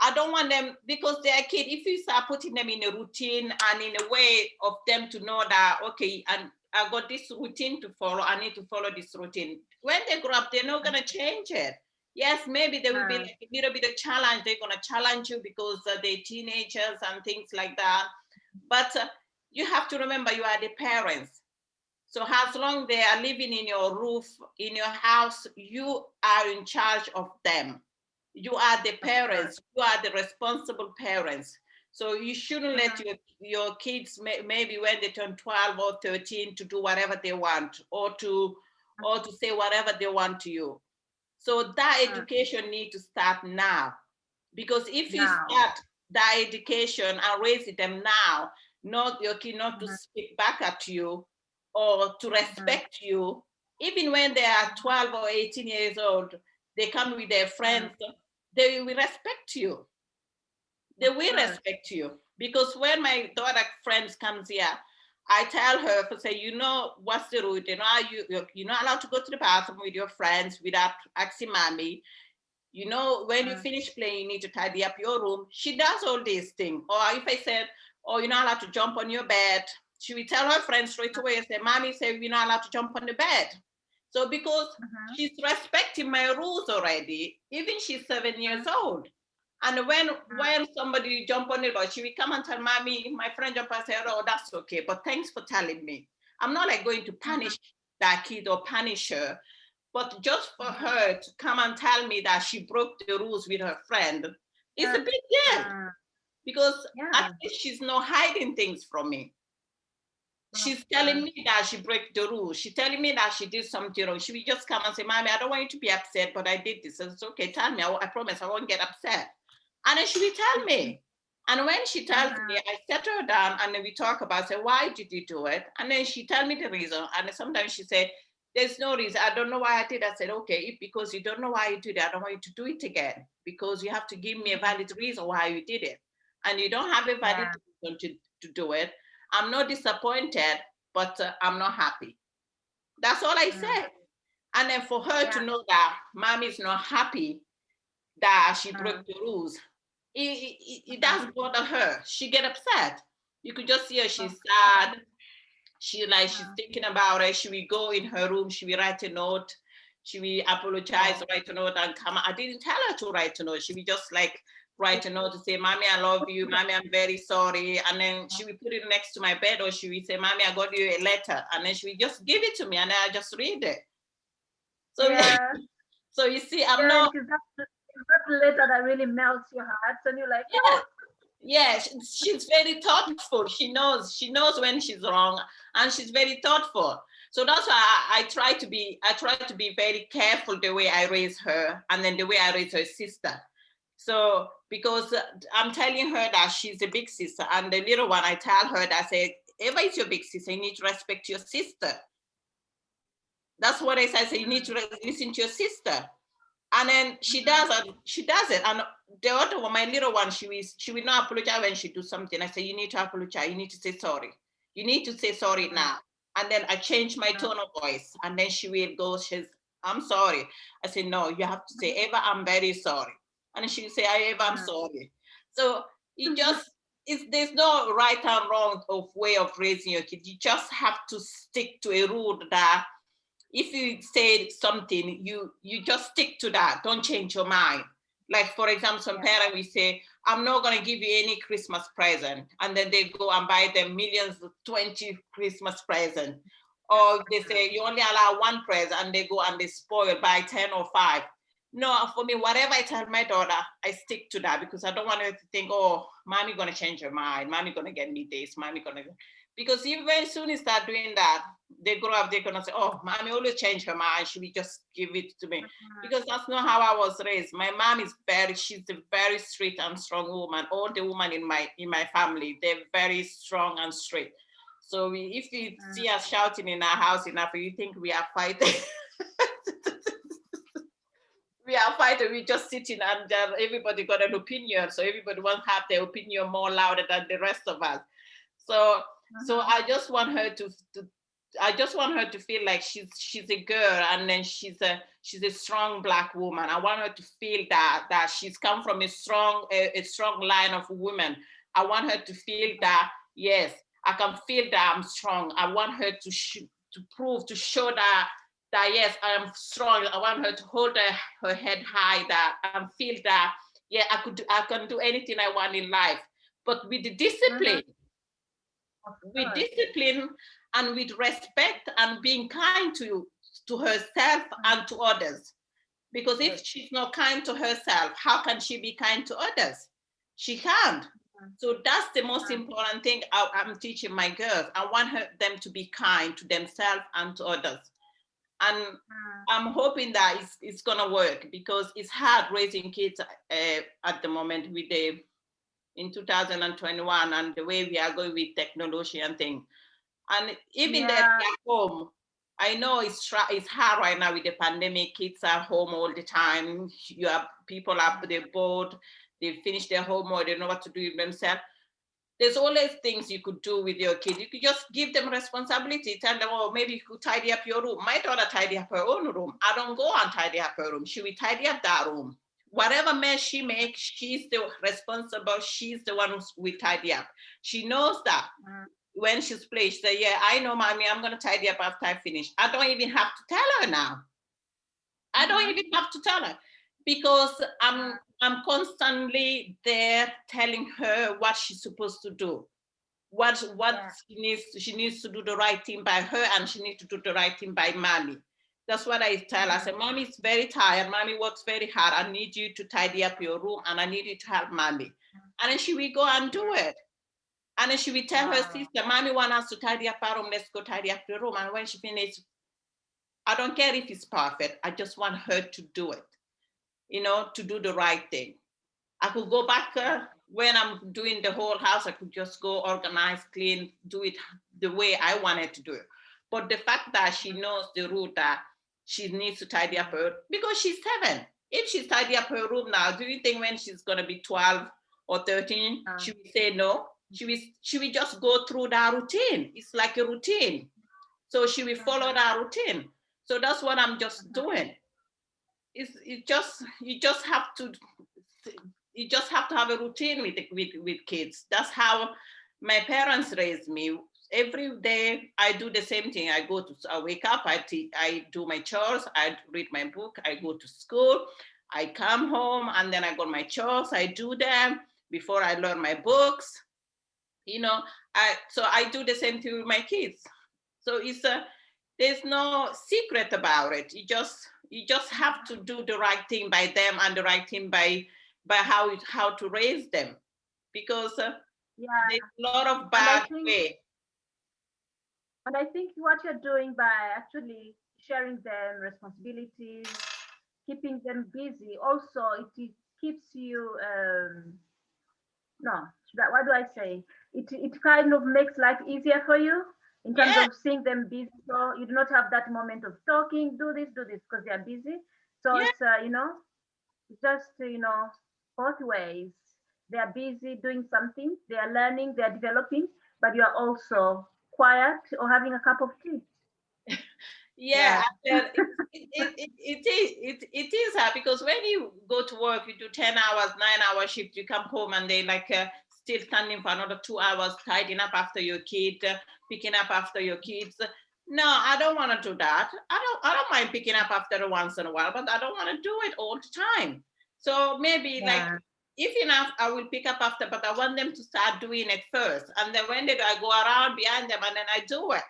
I don't want them, because they're a kid. If you start putting them in a routine and in a way of them to know that, okay, and I got this routine to follow, I need to follow this routine. When they grow up, they're not going to change it. Yes, maybe there will be like a little bit of challenge. They're going to challenge you because they're teenagers and things like that. But you have to remember, you are the parents. So as long they are living in your roof, in your house, you are in charge of them. You are the parents. You are the responsible parents. So you shouldn't let your kids, maybe when they turn 12 or 13, to do whatever they want, or to say whatever they want to you. So that education needs to start now. Because if you start that education and raise them now, not your kid not to speak back at you or to respect you, even when they are 12 or 18 years old, they come with their friends, they will respect you. They will respect you. Because when my daughter friends comes here, I tell her, to say, you know, what's the rule? You know, you're not allowed to go to the bathroom with your friends without asking mommy. You know, when you finish playing, you need to tidy up your room. She does all these things. Or if I said, oh, you're not allowed to jump on your bed, she will tell her friends straight away and say, Mommy said we're not allowed to jump on the bed. So because she's respecting my rules already, even she's 7 years old. And when somebody jump on it, or she will come and tell Mommy, my friend jump and say, oh, that's okay, but thanks for telling me. I'm not like going to punish that kid or punish her, but just for her to come and tell me that she broke the rules with her friend, it's a big deal. Because at least she's not hiding things from me. She's telling me that she broke the rules. She's telling me that she did something wrong. She will just come and say, Mommy, I don't want you to be upset, but I did this. And it's okay, tell me. I promise I won't get upset. And then she will tell me. And when she tells me, I set her down and then we talk about, say, why did you do it? And then she tell me the reason. And sometimes she say, there's no reason. I don't know why I did. I said, okay, because you don't know why you did it, I don't want you to do it again, because you have to give me a valid reason why you did it. And you don't have a valid reason to do it. I'm not disappointed, but I'm not happy. That's all I said. And then for her to know that mommy is not happy that she broke the rules, it does bother her. She get upset. You could just see her, she's sad. She's thinking about it. She will go in her room, she will write a note, she will apologize, write a note and come. I didn't tell her to write a note. She will just like write a note to say, Mommy, I love you. Mommy, I'm very sorry. And then she will put it next to my bed, or she will say, Mommy, I got you a letter. And then she will just give it to me and then I just read it. So Yeah. so you see, I'm not. That letter that really melts your heart, and you're like, Yeah. Yeah, she's very thoughtful. She knows when she's wrong, and she's very thoughtful. So that's why I try to be very careful the way I raise her, and then the way I raise her sister. So because I'm telling her that she's a big sister, and the little one, I tell her that I say, Eva is your big sister. You need to respect your sister. That's what I say. I say you need to listen to your sister. And then she does it. And the other one, my little one, she will not apologize when she do something. I say, you need to apologize. You need to say sorry. You need to say sorry now. And then I change my tone of voice. And then she will go, I'm sorry. I say, no, you have to say, Eva, I'm very sorry. And she will say, Eva, I'm sorry. So there's no right and wrong of way of raising your kid. You just have to stick to a rule that if you say something, you just stick to that. Don't change your mind. Like, for example, some parents will say, I'm not going to give you any Christmas present. And then they go and buy them millions, 20 Christmas presents. Or they say, you only allow one present, and they go and they spoil by 10 or 5. No, for me, whatever I tell my daughter, I stick to that, because I don't want her to think, oh, mommy going to change her mind. Mommy going to get me this. Mommy going to... Because even very soon you start doing that, they grow up, they're gonna say, oh, mommy always change her mind. Should we just give it to me? Because that's not how I was raised. My mom she's a very straight and strong woman. All the women in my family, they're very strong and straight. So if you see us shouting in our house enough, you think we are fighting. We are fighting, we just sitting and everybody got an opinion. So everybody wants to have their opinion more louder than the rest of us. So I just want her to feel like she's a girl, and then she's a strong Black woman. I want her to feel that she's come from a strong line of women. I want her to feel that, yes, I can feel that I'm strong. I want her to show that yes, I am strong. I want her to hold her head high, that and feel that, yeah, I can do anything I want in life, but with the discipline. With discipline and with respect and being kind to herself and to others. Because if she's not kind to herself, how can she be kind to others? She can't. So that's the most important thing I'm teaching my girls. I want them to be kind to themselves and to others. And I'm hoping that it's gonna work, because it's hard raising kids at the moment in 2021, and the way we are going with technology and things. And even that at home, I know it's hard right now with the pandemic. Kids are home all the time. People are bored. They finish their homework. They know what to do with themselves. There's always things you could do with your kids. You could just give them responsibility. Tell them, oh, maybe you could tidy up your room. My daughter tidy up her own room. I don't go and tidy up her room. She will tidy up that room. Whatever mess she makes, she's the responsible. She's the one who will tidy up. She knows that. When she's playing, she said, yeah, I know, mommy, I'm going to tidy up after I finish. I don't even have to tell her now. I don't even have to tell her, because I'm constantly there telling her what she's supposed to do. She needs to do the right thing by her, and she needs to do the right thing by mommy. That's what I tell her. I say, mommy is very tired. Mommy works very hard. I need you to tidy up your room, and I need you to help mommy. And then she will go and do it. And then she will tell her sister, mommy wants us to tidy up our room. Let's go tidy up the room. And when she finishes, I don't care if it's perfect. I just want her to do it, to do the right thing. I could go back when I'm doing the whole house. I could just go organize, clean, do it the way I wanted to do it. But the fact that she knows the rule that she needs to tidy up her, because she's 7. If she's tidy up her room now, do you think when she's going to be 12 or 13, she will say no? she will just go through that routine. It's like a routine. So she will follow that routine. So that's what I'm just doing. It just you just have to have a routine with kids. That's how my parents raised me. Every day I do the same thing. I wake up, I do my chores, I read my book, I go to school, I come home, and then I got my chores, I do them before I learn my books. So I do the same thing with my kids. So there's no secret about it. You just have to do the right thing by them and the right thing by how to raise them, because there's a lot of And I bad think way. And I think what you're doing by actually sharing them responsibilities, keeping them busy, also it keeps you no, what do I say? It kind of makes life easier for you in terms Yeah, of seeing them busy. So you do not have that moment of talking, do this, because they are busy. So yeah, it's it's just both ways. They are busy doing something, they are learning, they are developing, but you are also quiet or having a cup of tea. yeah. Yeah. It is hard, because when you go to work, you do 10 hours, 9 hour shift, you come home and they like still standing for another 2 hours, tidying up after your kid, picking up after your kids. No, I don't want to do that. I don't mind picking up after once in a while, but I don't want to do it all the time. So maybe like, Yeah. if enough, I will pick up after, but I want them to start doing it first, and then when they do, I go around behind them and then I do it.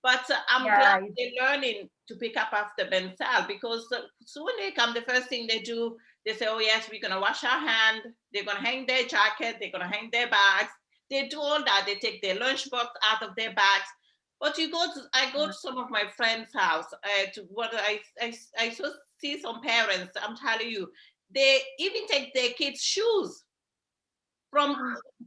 But I'm glad Yeah. they're learning to pick up after themselves, because soon they come, the first thing they do, they say, oh yes, we're gonna wash our hand, they're gonna hang their jacket, they're gonna hang their bags. They do all that, they take their lunchbox out of their bags. But I go to some of my friends' house, to what I so see some parents, I'm telling you, they even take their kids' shoes from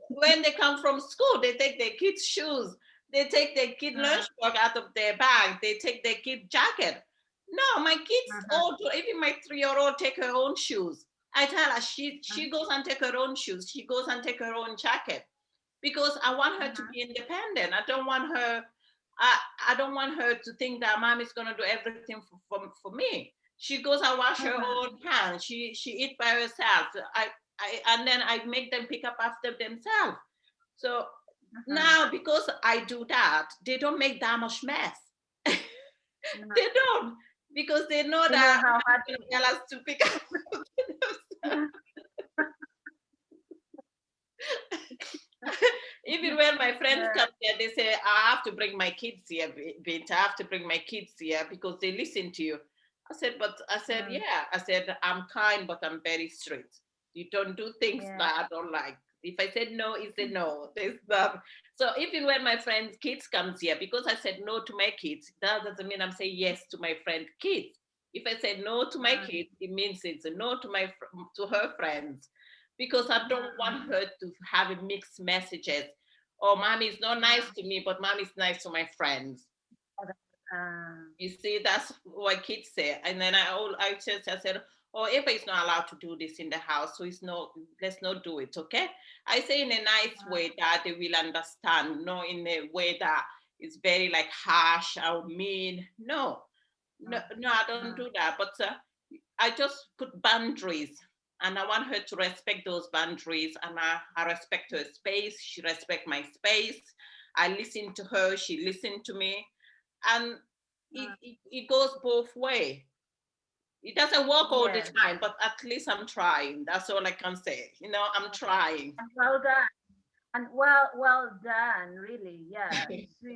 when they come from school. They take their kids' shoes. They take their kid lunchbox out of their bag. They take their kid jacket. No, my kids all do. Even my 3-year-old take her own shoes. I tell her she goes and take her own shoes. She goes and take her own jacket, because I want her to be independent. I don't want her to think that mom is gonna do everything for me. She goes and wash her own hands. She eat by herself. And then I make them pick up after themselves. So now, because I do that, they don't make that much mess. They don't, because they know They know that how mom's hard gonna it tell us to pick up themselves. Even when my friends is. come here, they say, I have to bring my kids here, Binta. I have to bring my kids here because they listen to you. I said, yeah. I said, I'm kind, but I'm very strict. You don't do things Yeah. that I don't like. If I said no, it's a no. There's not. So even when my friend's kids comes here, because I said no to my kids, that doesn't mean I'm saying yes to my friend kids. If I said no to my kids, it means it's a no to to her friends, because I don't want her to have mixed messages. Oh, mommy is not nice to me, but mommy is nice to my friends. You see, that's what kids say. And then I said, oh, Eva is not allowed to do this in the house, so let's not do it, okay? I say in a nice way that they will understand, not in a way that is very like harsh or mean. No, no, no, I don't do that. But I just put boundaries, and I want her to respect those boundaries. And I respect her space. She respect my space. I listen to her. She listened to me, and it goes both way. It doesn't work all the Yes. time, but at least I'm trying. That's all I can say. I'm trying. And well done. And well done, really. Yeah. So,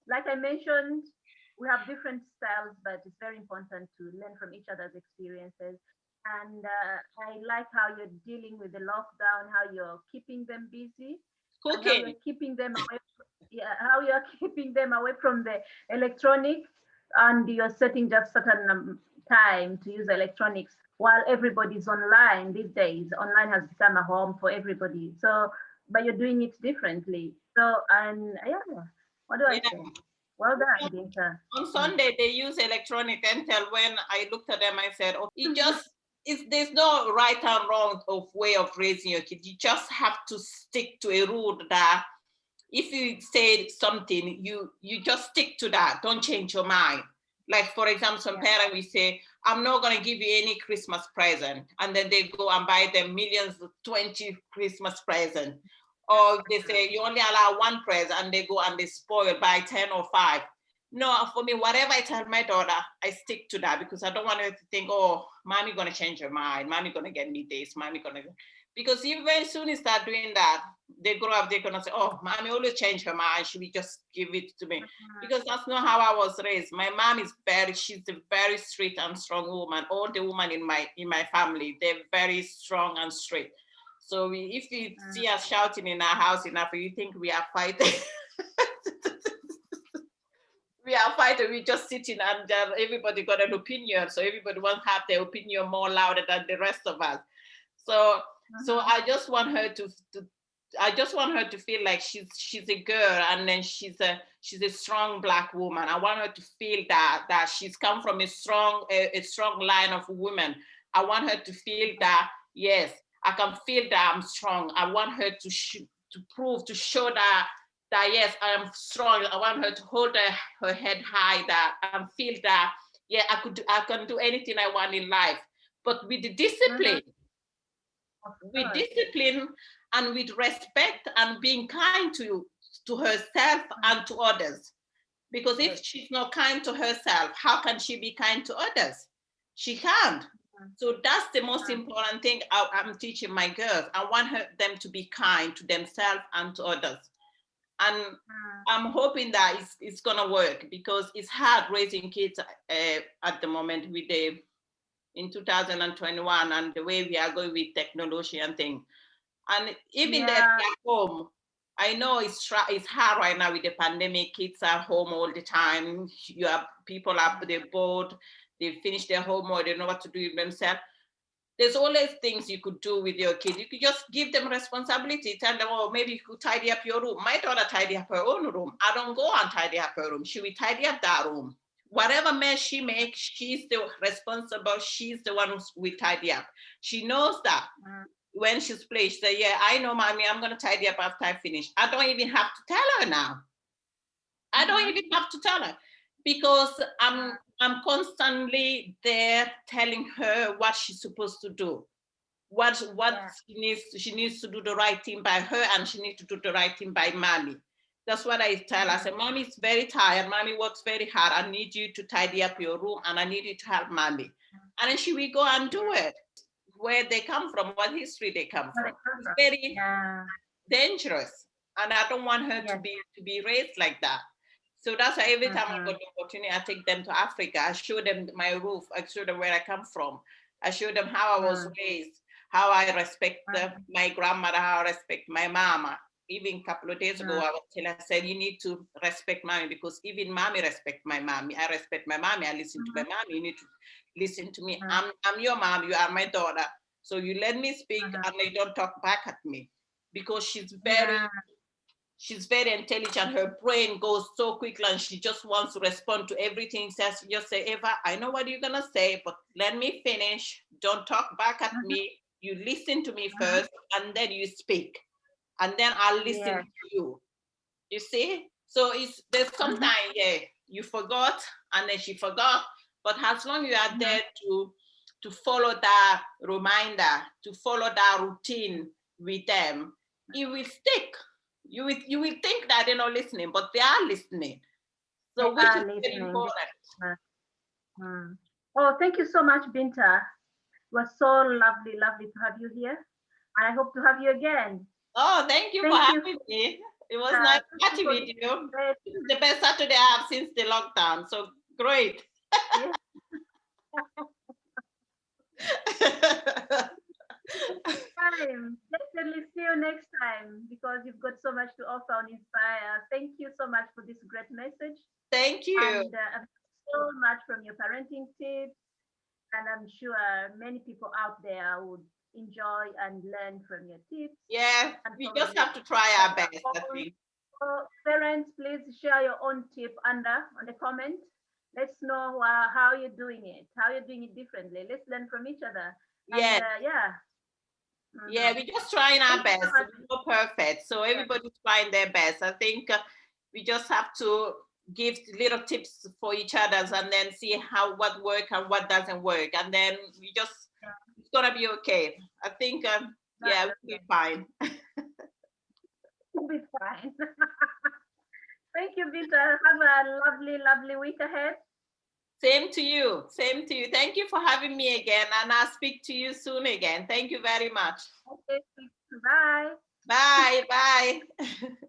like I mentioned, we have different styles, but it's very important to learn from each other's experiences. And I like how you're dealing with the lockdown, how you're keeping them busy, and how Cooking. you're keeping them away. Yeah, how you're keeping them away from the electronics, and you're setting just certain time to use electronics while everybody's online these days. Online has become a home for everybody. So, but you're doing it differently. So, and yeah, what do I Yeah. say? Well done, Binta. On Sunday, they use electronic until when I looked at them, I said, oh, it just there's no right and wrong of way of raising your kid. You just have to stick to a rule that if you say something, you just stick to that. Don't change your mind. Like, for example, some parents will say, I'm not going to give you any Christmas present. And then they go and buy them millions, 20 Christmas presents. Or they say, you only allow one present, and they go and they spoil by 10 or 5. No, for me, whatever I tell my daughter, I stick to that, because I don't want her to think, oh, mommy going to change her mind. Mommy going to get me this. Mommy going to. Because even very soon you start doing that, they grow up, they're going to say, oh, mommy always change her mind. Should we just give it to me? Because that's not how I was raised. My mom is she's a very straight and strong woman. All the women in my family, they're very strong and straight. So if you see us shouting in our house enough, you think we are fighting. We are fighting, we just sitting, and everybody got an opinion. So everybody wants to have their opinion more louder than the rest of us. So I just want her to feel like she's a girl, and then she's a strong Black woman. I want her to feel that she's come from a strong line of women. I want her to feel that, yes, I can feel that I'm strong. I want her to show that yes, I am strong. I want her to hold her head high, that and feel that, yeah, I can do anything I want in life, but with the discipline. With discipline and with respect and being kind to herself and to others. Because if she's not kind to herself, how can she be kind to others? She can't. So that's the most important thing I'm teaching my girls. I want them to be kind to themselves and to others. And I'm hoping that it's gonna work, because it's hard raising kids at the moment in 2021, and the way we are going with technology and things. And even that at home, I know it's hard right now with the pandemic. Kids are home all the time. You have people up, they're bored, they finish their homework, they know what to do with themselves. There's always things you could do with your kid. You could just give them responsibility. Tell them, oh, maybe you could tidy up your room. My daughter tidy up her own room. I don't go and tidy up her room. She will tidy up that room. Whatever mess she makes, she's the responsible. She's the one who will tidy up. She knows that. When she's playing, she said, yeah, I know, mommy, I'm going to tidy up after I finish. I don't even have to tell her now. I don't even have to tell her, because I'm constantly there telling her what she's supposed to do, what she needs to do the right thing by her, and she needs to do the right thing by mommy. That's what I tell her. I say, mommy's very tired. Mommy works very hard. I need you to tidy up your room, and I need you to help mommy. And then she will go and do it. Where they come from, what history they come from. It's very dangerous, and I don't want her to be raised like that. So that's why every time I got the opportunity, I take them to Africa. I show them my roof. I show them where I come from. I show them how I was raised, how I respect my grandmother, how I respect my mama. Even a couple of days ago, I said, you need to respect mommy, because even mommy respect my mommy. I respect my mommy. I listen to my mommy. You need to listen to me. I'm your mom. You are my daughter. So you let me speak, and they don't talk back at me, because she's very intelligent. Her brain goes so quickly, and she just wants to respond to everything. Says, just say, Eva, I know what you're gonna say, but let me finish. Don't talk back at me. You listen to me first, and then you speak, and then I'll listen to you. You see? So there's sometimes, you forgot, and then she forgot. But as long as you are there to follow that reminder, to follow that routine with them, it will stick. You will think that they're not listening, but they are listening. So which is very important. Oh, thank you so much, Binta. It was so lovely to have you here. And I hope to have you again. Oh, thank you for having me. It was nice chatting with you. This is the best Saturday I have since the lockdown. So great. Definitely see you next time, because you've got so much to offer on Inspire. Thank you so much for this great message. Thank you. And so much from your parenting tips. And I'm sure many people out there would enjoy and learn from your tips. Yeah, we just have to try our best, I think. So parents, please share your own tip on the comment. Let's know how you're doing it, how you're doing it differently. Let's learn from each other. Yeah. Yeah. Yeah, we're just trying our Thank you so best. much. We're not perfect, so Yeah. everybody's trying their best. I think we just have to give little tips for each other's, and then see how what work and what doesn't work, and then we just it's gonna be okay. I think yeah, That's we'll be okay. fine. We'll be fine. Thank you, Binta. Have a lovely, lovely week ahead. Same to you. Same to you. Thank you for having me again, and I'll speak to you soon again. Thank you very much. Okay. Bye. Bye. Bye.